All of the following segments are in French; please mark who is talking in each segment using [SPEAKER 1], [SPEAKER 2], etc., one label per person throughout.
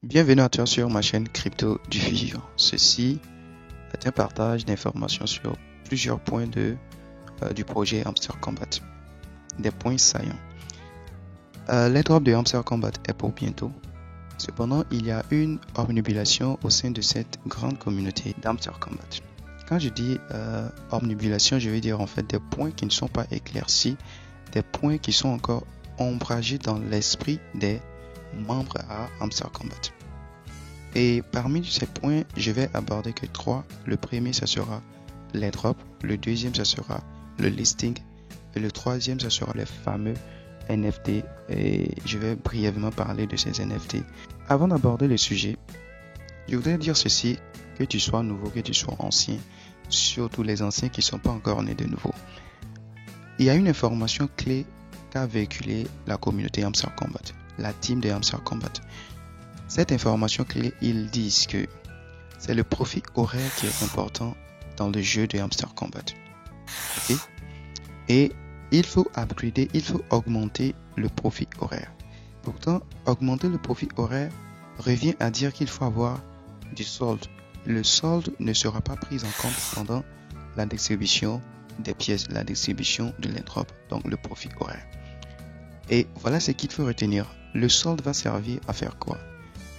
[SPEAKER 1] Bienvenue à toi sur ma chaîne Crypto du futur. Ceci est un partage d'informations sur plusieurs points du projet Hamster Combat. Des points saillants. L'airdrop de Hamster Combat est pour bientôt. Cependant, il y a une omnibulation au sein de cette grande communauté d'Hamster Combat. Quand je dis omnibulation, je veux dire en fait des points qui ne sont pas éclaircis, des points qui sont encore ombragés dans l'esprit des membres à Hamster Combat. Et parmi ces points, je vais aborder que trois. Le premier, ça sera l'airdrop. Le deuxième, ça sera le listing. Et le troisième, ça sera les fameux NFT. Et je vais brièvement parler de ces NFT. Avant d'aborder le sujet, je voudrais dire ceci, que tu sois nouveau, que tu sois ancien, surtout les anciens qui ne sont pas encore nés de nouveau. Il y a une information clé qu'a véhiculée la communauté Hamster Combat, la team de Hamster Combat. Cette information clé, ils disent que c'est le profit horaire qui est important dans le jeu de Hamster Combat. Okay? Et il faut upgrader, il faut augmenter le profit horaire. Pourtant, augmenter le profit horaire revient à dire qu'il faut avoir du solde. Le solde ne sera pas pris en compte pendant la distribution des pièces, la distribution de l'airdrop, donc le profit horaire. Et voilà ce qu'il faut retenir. Le solde va servir à faire quoi?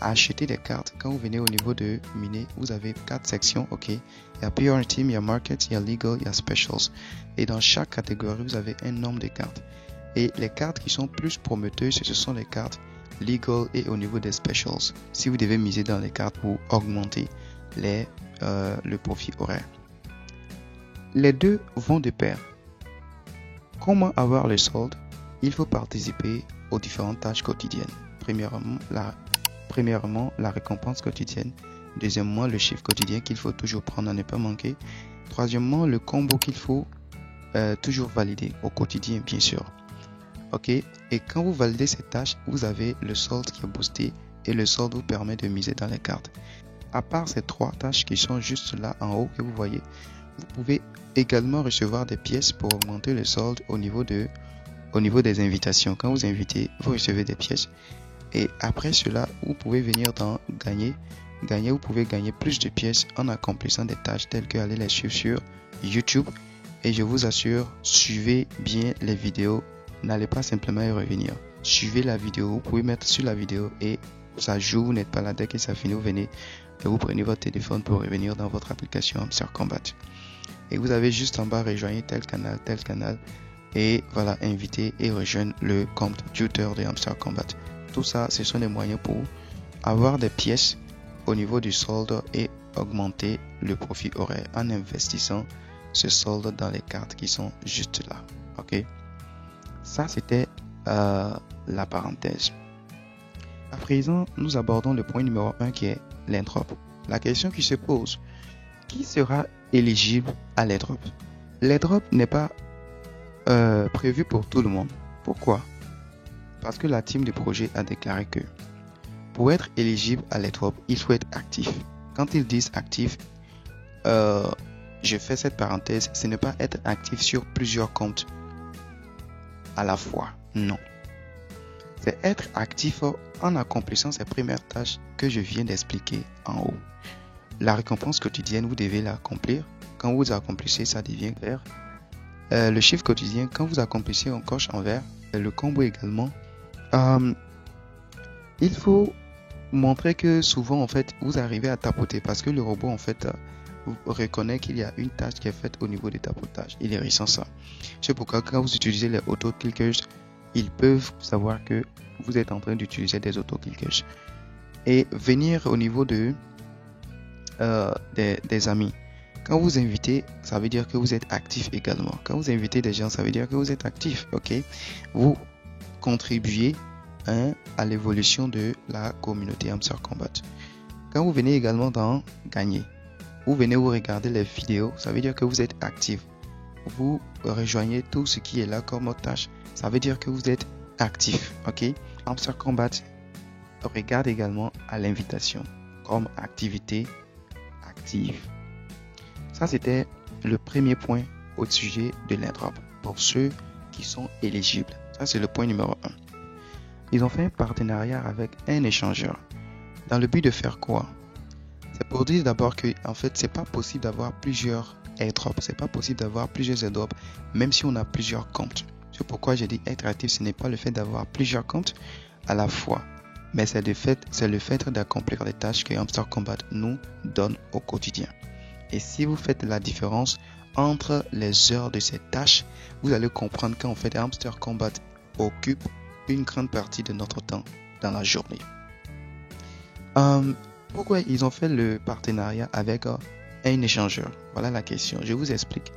[SPEAKER 1] À acheter des cartes. Quand vous venez au niveau de miner, vous avez 4 sections, ok. Il y a PR Team, il y a Market, il y a Legal, il y a Specials. Et dans chaque catégorie, vous avez un nombre de cartes. Et les cartes qui sont plus prometteuses, ce sont les cartes Legal et au niveau des Specials. Si vous devez miser dans les cartes pour augmenter le profit horaire. Les deux vont de pair. Comment avoir le solde? Il faut participer aux différentes tâches quotidiennes. Premièrement, la récompense quotidienne. Deuxièmement, le chiffre quotidien qu'il faut toujours prendre à ne pas manquer. Troisièmement, le combo qu'il faut toujours valider au quotidien, bien sûr. Ok. Et quand vous validez ces tâches, vous avez le solde qui est boosté et le solde vous permet de miser dans les cartes. À part ces trois tâches qui sont juste là en haut que vous voyez, vous pouvez également recevoir des pièces pour augmenter le solde au niveau des invitations. Quand vous invitez, vous recevez des pièces. Et après cela, vous pouvez venir dans gagner. Vous pouvez gagner plus de pièces en accomplissant des tâches telles que aller les suivre sur YouTube. Et je vous assure, suivez bien les vidéos. N'allez pas simplement y revenir. Suivez la vidéo. Vous pouvez mettre sur la vidéo et ça joue. Vous n'êtes pas là. Dès que ça finit, vous venez et vous prenez votre téléphone pour revenir dans votre application Hamster Combat. Et vous avez juste en bas rejoindre tel canal. Et voilà, inviter et rejoindre le compte Twitter de Hamster Combat. Tout ça, ce sont des moyens pour avoir des pièces au niveau du solde et augmenter le profit horaire en investissant ce solde dans les cartes qui sont juste là. Ok, ça c'était la parenthèse. À présent, nous abordons le point numéro 1 qui est l'airdrop. La question qui se pose, qui sera éligible à l'airdrop? L'airdrop n'est pas prévu pour tout le monde. Pourquoi? Parce que la team du projet a déclaré que pour être éligible à l'airdrop, il faut être actif. Quand ils disent actif, je fais cette parenthèse, ce n'est pas être actif sur plusieurs comptes à la fois. Non. C'est être actif en accomplissant ces premières tâches que je viens d'expliquer en haut. La récompense quotidienne, vous devez l'accomplir. Quand vous accomplissez, ça devient vert. Le chiffre quotidien, quand vous accomplissez, on coche en vert. Et le combo également. Il faut montrer que souvent en fait vous arrivez à tapoter parce que le robot en fait reconnaît qu'il y a une tâche qui est faite au niveau des tapotages. Il ressent ça. C'est pourquoi quand vous utilisez les auto-clickers, ils peuvent savoir que vous êtes en train d'utiliser des auto-clickers. Et venir au niveau des amis. Quand vous invitez, ça veut dire que vous êtes actif également. Quand vous invitez des gens, ça veut dire que vous êtes actif. Ok, vous contribuez à l'évolution de la communauté Hamster Combat. Quand vous venez également dans gagner, vous venez vous regarder les vidéos, ça veut dire que vous êtes actif. Vous rejoignez tout ce qui est là comme tâche, ça veut dire que vous êtes actif. Ok, Hamster Combat regarde également à l'invitation comme activité active. Ça c'était le premier point au sujet de l'airdrop pour ceux qui sont éligibles. Ça c'est le point numéro 1. Ils ont fait un partenariat avec un échangeur. Dans le but de faire quoi? C'est pour dire d'abord que en fait, c'est pas possible d'avoir plusieurs airdrops. C'est pas possible d'avoir plusieurs airdrops, même si on a plusieurs comptes. C'est pourquoi j'ai dit être actif, ce n'est pas le fait d'avoir plusieurs comptes à la fois, mais c'est le fait d'accomplir les tâches que Hamster Combat nous donne au quotidien. Et si vous faites la différence entre les heures de ces tâches, vous allez comprendre qu'en fait, Hamster Combat occupe une grande partie de notre temps dans la journée. Pourquoi ils ont fait le partenariat avec un échangeur? Voilà la question. Je vous explique.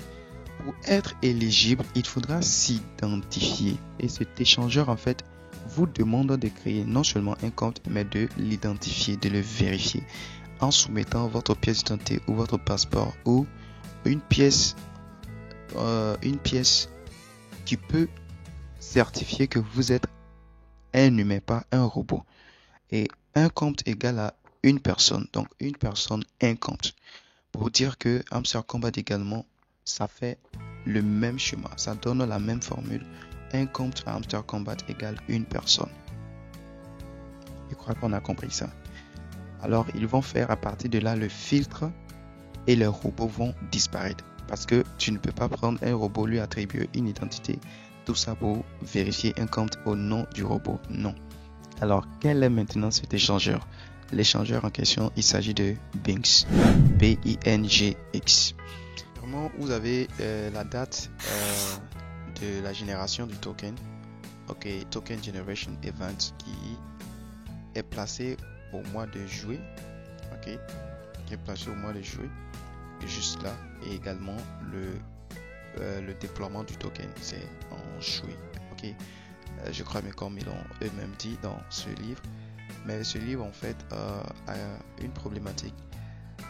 [SPEAKER 1] Pour être éligible, il faudra s'identifier. Et cet échangeur, en fait, vous demande de créer non seulement un compte, mais de l'identifier, de le vérifier en soumettant votre pièce d'identité ou votre passeport ou une pièce qui peut certifier que vous êtes un humain, pas un robot. Et un compte égale à une personne. Donc, une personne, un compte. Pour dire que Hamster Combat également, ça fait le même schéma. Ça donne la même formule. Un compte à Hamster Combat égale une personne. Je crois qu'on a compris ça. Alors, ils vont faire à partir de là le filtre et les robots vont disparaître. Parce que tu ne peux pas prendre un robot, lui attribuer une identité, tout ça pour vérifier un compte au nom du robot. Non. Alors, quel est maintenant cet échangeur? L'échangeur en question, il s'agit de Binx. B-I-N-G-X. Vraiment, vous avez la date de la génération du token. Ok, Token Generation Event qui est placé au mois de juillet. Ok, qui est placé au mois de juillet. Juste là. Et également le déploiement du token, c'est en juillet. Ok. Je crois, mais comme ils l'ont eux-mêmes dit dans ce livre. Mais ce livre, en fait, a une problématique.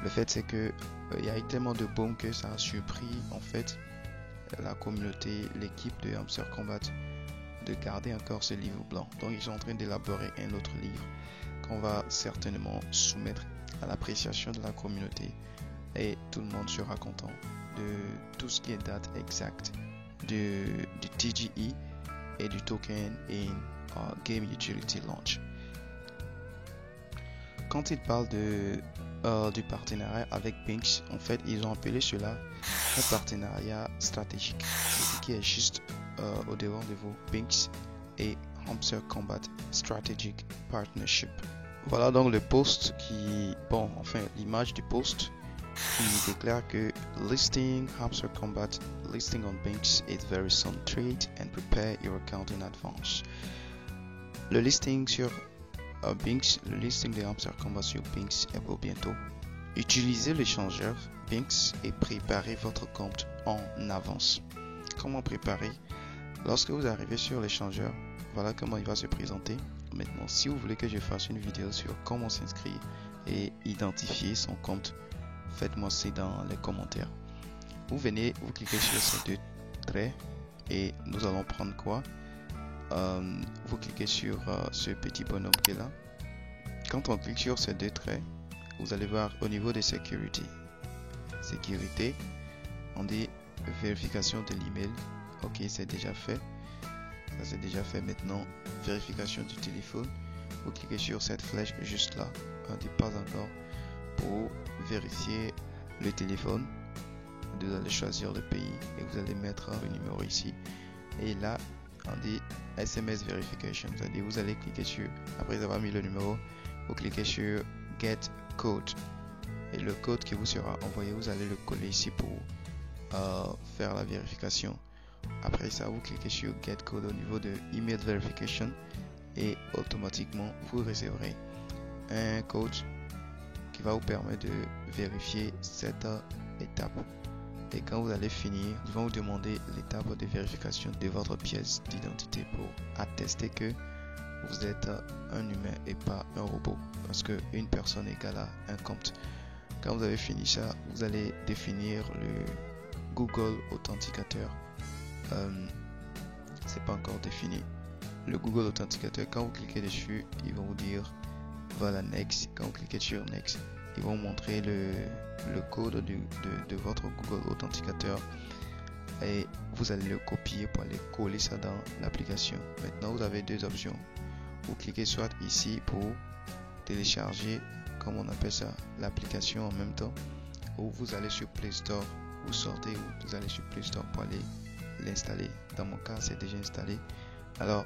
[SPEAKER 1] Le fait, c'est que il y a eu tellement de boom que ça a surpris, en fait, la communauté, l'équipe de Hamster Combat de garder encore ce livre blanc. Donc, ils sont en train d'élaborer un autre livre qu'on va certainement soumettre à l'appréciation de la communauté. Et tout le monde sera content de tout ce qui est date exacte du TGE et du token in Game Utility Launch. Quand ils parlent du partenariat avec Binx, en fait, ils ont appelé cela un partenariat stratégique, ce qui est juste au devant de vous, Binx et Hamster Combat Strategic Partnership. Voilà donc le post l'image du post qui déclare que listing Hamster Combat, listing on Binx is very soon. Trade and prepare your account in advance. Le listing sur Binx, le listing de Hamster Combat sur Binx est pour bientôt. Utilisez l'échangeur Binx et préparez votre compte en avance. Comment préparer? Lorsque vous arrivez sur l'échangeur, voilà comment il va se présenter. Maintenant, si vous voulez que je fasse une vidéo sur comment s'inscrire et identifier son compte, faites-moi ça dans les commentaires. Vous venez, vous cliquez sur ces deux traits et nous allons prendre quoi? Vous cliquez sur ce petit bonhomme qui est là. Quand on clique sur ces deux traits, vous allez voir au niveau de sécurité, on dit vérification de l'email. Ok, c'est déjà fait. Ça c'est déjà fait. Maintenant, vérification du téléphone. Vous cliquez sur cette flèche juste là. On dit pas encore. Pour vérifier le téléphone, vous allez choisir le pays et vous allez mettre le numéro ici. Et là, on dit SMS verification. C'est-à-dire vous allez cliquer sur, après avoir mis le numéro, vous cliquez sur Get Code. Et le code qui vous sera envoyé, vous allez le coller ici pour faire la vérification. Après ça, vous cliquez sur Get Code au niveau de Email Verification et automatiquement vous recevrez un code qui va vous permettre de vérifier cette étape. Et quand vous allez finir, ils vont vous demander l'étape de vérification de votre pièce d'identité pour attester que vous êtes un humain et pas un robot, parce que une personne égale à un compte. Quand vous avez fini ça, vous allez définir le Google Authenticateur. C'est pas encore défini. Le Google Authenticateur, quand vous cliquez dessus, ils vont vous dire voilà Next. Quand vous cliquez sur Next, ils vont montrer le code de votre Google Authenticateur et vous allez le copier pour aller coller ça dans l'application. Maintenant, vous avez deux options. Vous cliquez soit ici pour télécharger, comme on appelle ça, l'application en même temps, ou vous allez sur Play Store, vous sortez ou vous allez sur Play Store pour aller l'installer. Dans mon cas, c'est déjà installé. Alors,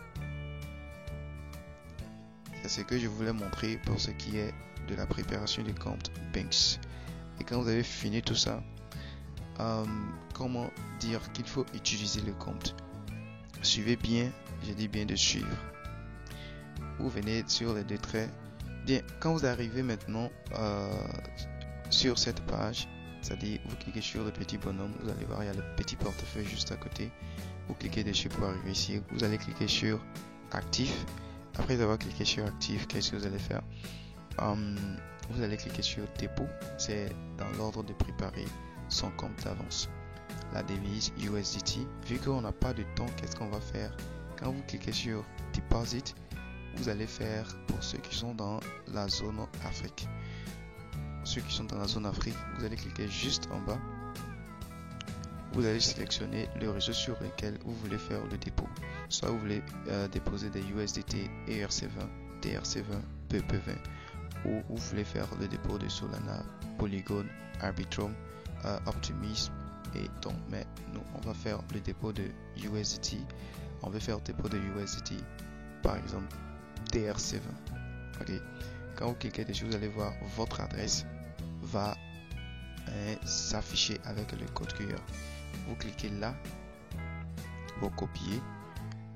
[SPEAKER 1] c'est ce que je voulais montrer pour ce qui est de la préparation du compte Banks. Et quand vous avez fini tout ça, comment dire qu'il faut utiliser le compte? Suivez bien, j'ai dit bien de suivre. Vous venez sur les deux traits. Bien, quand vous arrivez maintenant sur cette page, c'est-à-dire vous cliquez sur le petit bonhomme, vous allez voir il y a le petit portefeuille juste à côté. Vous cliquez dessus pour arriver ici. Vous allez cliquer sur actif. Après avoir cliqué sur actif, qu'est-ce que vous allez faire? Vous allez cliquer sur dépôt. C'est dans l'ordre de préparer son compte d'avance. La devise USDT. Vu qu'on n'a pas de temps, qu'est-ce qu'on va faire? Quand vous cliquez sur deposit, vous allez faire pour ceux qui sont dans la zone Afrique. Ceux qui sont dans la zone Afrique, vous allez cliquer juste en bas. Vous allez sélectionner le réseau sur lequel vous voulez faire le dépôt. Soit vous voulez déposer des USDT ERC20, TRC20, PP20, ou vous voulez faire le dépôt de Solana, Polygon, Arbitrum, Optimism et donc. Mais nous, on va faire le dépôt de USDT. On veut faire le dépôt de USDT, par exemple TRC20. Ok. Quand vous cliquez dessus, vous allez voir votre adresse va s'afficher avec le code QR. Vous cliquez là pour copier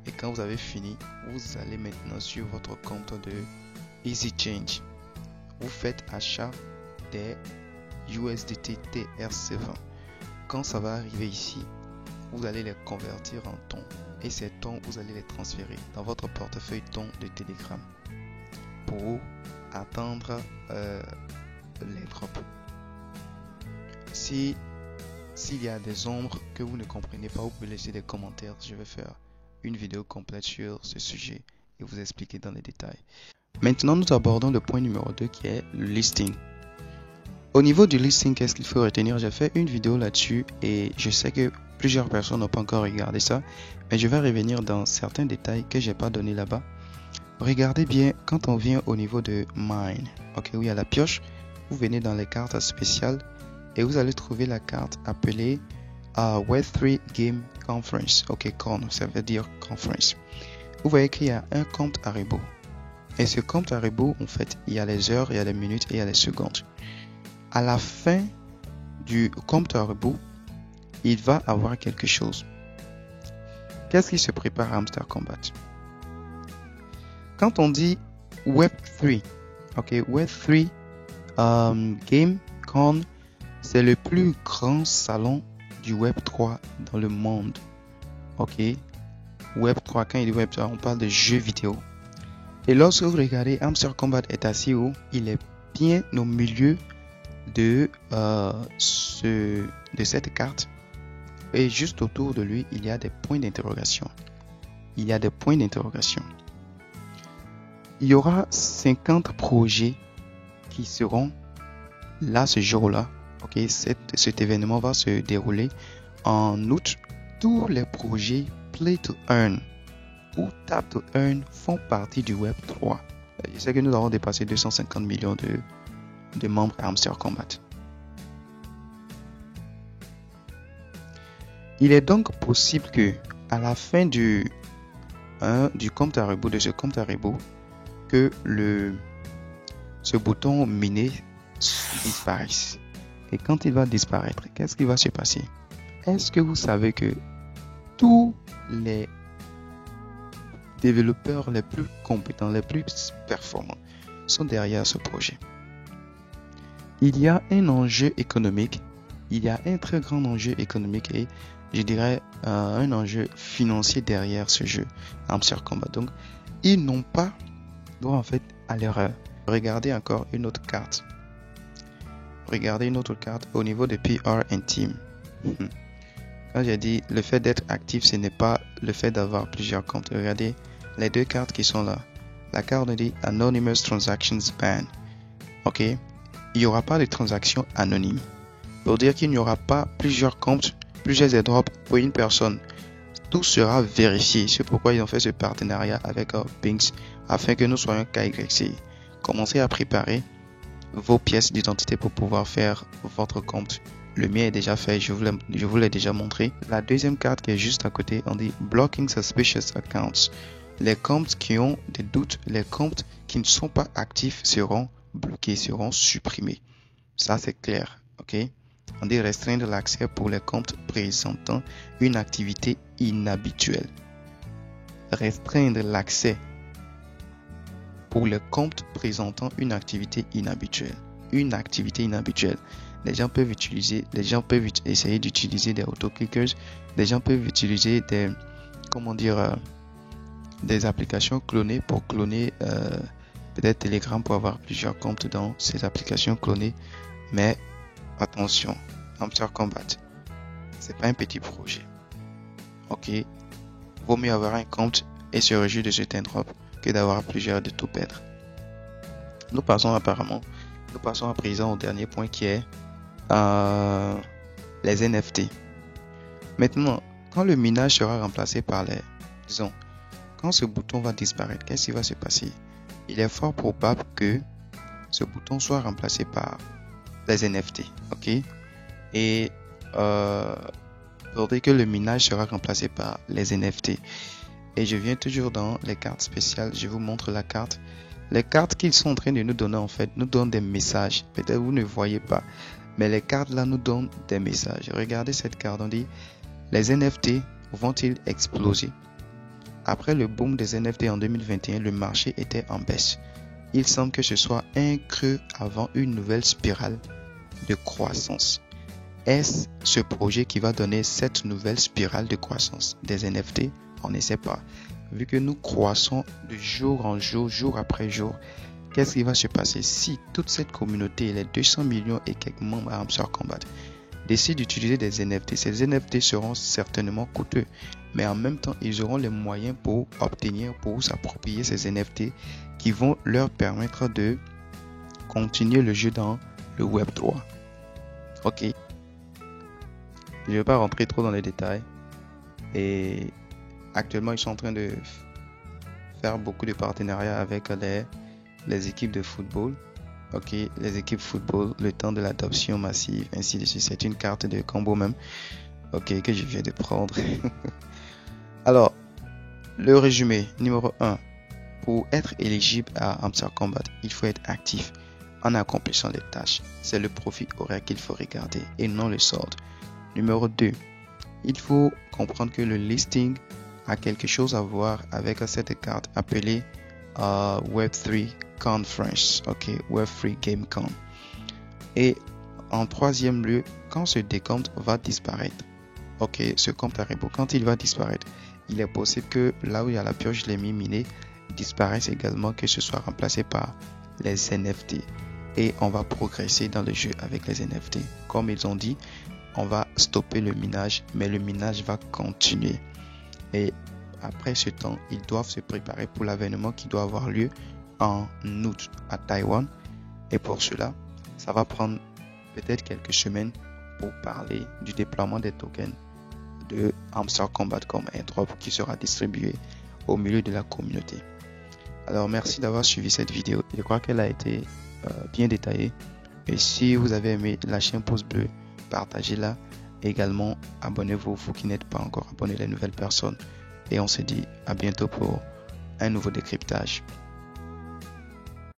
[SPEAKER 1] et quand vous avez fini, vous allez maintenant sur votre compte de Easy Change. Vous faites achat des USDT TRC20. Quand ça va arriver ici, vous allez les convertir en tons et ces tons, vous allez les transférer dans votre portefeuille tons de Telegram pour attendre les drops. S'il y a des ombres que vous ne comprenez pas, vous pouvez laisser des commentaires. Je vais faire une vidéo complète sur ce sujet et vous expliquer dans les détails. Maintenant, nous abordons le point numéro 2 qui est le listing. Au niveau du listing, qu'est-ce qu'il faut retenir? J'ai fait une vidéo là-dessus et je sais que plusieurs personnes n'ont pas encore regardé ça, mais je vais revenir dans certains détails que j'ai pas donné là-bas. Regardez bien quand on vient au niveau de Mine. Ok, où il y a la pioche, vous venez dans les cartes spéciales et vous allez trouver la carte appelée Web3 Game Conference. Ok, con, ça veut dire conference. Vous voyez qu'il y a un compte Aribo. Et ce compte Aribo, en fait, il y a les heures, il y a les minutes et il y a les secondes. À la fin du compte Aribo, il va avoir quelque chose. Qu'est-ce qui se prépare à Hamster Kombat? Quand on dit Web3, ok, Web3 Game Con, c'est le plus grand salon du Web3 dans le monde. Ok, Web3, quand il dit Web3, on parle de jeux vidéo. Et lorsque vous regardez, Hamster Kombat est assis où? Il est bien au milieu de cette carte. Et juste autour de lui, il y a des points d'interrogation. Il y a des points d'interrogation. Il y aura 50 projets qui seront là ce jour-là. Ok, cet événement va se dérouler en août. Tous les projets Play to Earn ou Tap to Earn font partie du Web 3. Je sais que nous avons dépassé 250 millions de membres à Hamster Kombat. Il est donc possible que à la fin du compte Aribo, de ce compte Aribo, que ce bouton miner disparaisse. Et quand il va disparaître, qu'est-ce qui va se passer? Est-ce que vous savez que tous les développeurs les plus compétents, les plus performants sont derrière ce projet? Il y a un enjeu économique, il y a un très grand enjeu économique et je dirais un enjeu financier derrière ce jeu Hamster Kombat. Donc, ils n'ont pas droit en fait à l'erreur. Regardez encore une autre carte. Regardez une autre carte au niveau de PR and Team. Quand j'ai dit le fait d'être actif, ce n'est pas le fait d'avoir plusieurs comptes. Regardez les deux cartes qui sont là. La carte dit Anonymous Transactions Ban. Ok, il n'y aura pas de transactions anonymes. Pour dire qu'il n'y aura pas plusieurs comptes, plusieurs airdrops pour une personne. Tout sera vérifié. C'est pourquoi ils ont fait ce partenariat avec Binx afin que nous soyons KYC. commencez à préparer vos pièces d'identité pour pouvoir faire votre compte. Le mien est déjà fait, je vous l'ai déjà montré. La deuxième carte qui est juste à côté, on dit Blocking Suspicious Accounts. Les comptes qui ont des doutes, les comptes qui ne sont pas actifs seront bloqués, seront supprimés. Ça, c'est clair, ok? On dit restreindre l'accès pour les comptes présentant une activité inhabituelle. Restreindre l'accès pour les comptes présentant une activité inhabituelle. Une activité inhabituelle. Les gens peuvent essayer d'utiliser des autoclickers. Les gens peuvent utiliser des applications clonées pour cloner peut-être Telegram pour avoir plusieurs comptes dans ces applications clonées. Mais attention, Hamster Combat, c'est pas un petit projet. Ok, vaut mieux avoir un compte et se réjouir de cet airdrop que d'avoir plusieurs de tout perdre. Nous passons à présent au dernier point qui est les NFT. Maintenant, quand le minage sera remplacé par quand ce bouton va disparaître, qu'est-ce qui va se passer? Il est fort probable que ce bouton soit remplacé par les NFT, ok? Et faudrait que le minage sera remplacé par les NFT. Et je viens toujours dans les cartes spéciales, je vous montre la carte. Les cartes qu'ils sont en train de nous donner, en fait, nous donnent des messages. Peut-être vous ne voyez pas, mais les cartes là nous donnent des messages. Regardez cette carte, on dit, les NFT vont-ils exploser? Après le boom des NFT en 2021, le marché était en baisse. Il semble que ce soit un creux avant une nouvelle spirale de croissance. Est-ce ce projet qui va donner cette nouvelle spirale de croissance des NFT? On ne sait pas. Vu que nous croissons de jour en jour, jour après jour, qu'est-ce qui va se passer si toute cette communauté, les 200 millions et quelques membres à Hamster Combat, décident d'utiliser des NFT? Ces NFT seront certainement coûteux, mais en même temps, ils auront les moyens pour s'approprier ces NFT qui vont leur permettre de continuer le jeu dans le Web 3. Ok. Je ne vais pas rentrer trop dans les détails. Et actuellement, ils sont en train de faire beaucoup de partenariats avec les équipes de football. Ok, les équipes football, le temps de l'adoption massive, ainsi de suite. C'est une carte de combo même. Ok, que je viens de prendre. Alors, le résumé numéro 1. Pour être éligible à Hamster Combat, il faut être actif en accomplissant les tâches. C'est le profit horaire qu'il faut regarder et non le solde. Numéro 2. Il faut comprendre que le listing a quelque chose à voir avec cette carte appelée Web3 Conference, ok, Web3 GameCon. Et en troisième lieu, quand ce décompte va disparaître, ok, ce compte à rebours, quand il va disparaître, il est possible que là où il y a la pioche les minés disparaisse également, que ce soit remplacé par les NFT. Et on va progresser dans le jeu avec les NFT. Comme ils ont dit, on va stopper le minage, mais le minage va continuer. Et après ce temps, ils doivent se préparer pour l'avènement qui doit avoir lieu en août à Taïwan. Et pour cela, ça va prendre peut-être quelques semaines pour parler du déploiement des tokens de Hamster Combat comme airdrop qui sera distribué au milieu de la communauté. Alors merci d'avoir suivi cette vidéo. Je crois qu'elle a été bien détaillée. Et si vous avez aimé, lâchez un pouce bleu, partagez-la. Également, abonnez-vous, vous qui n'êtes pas encore abonnés, les nouvelles personnes. Et on se dit à bientôt pour un nouveau décryptage.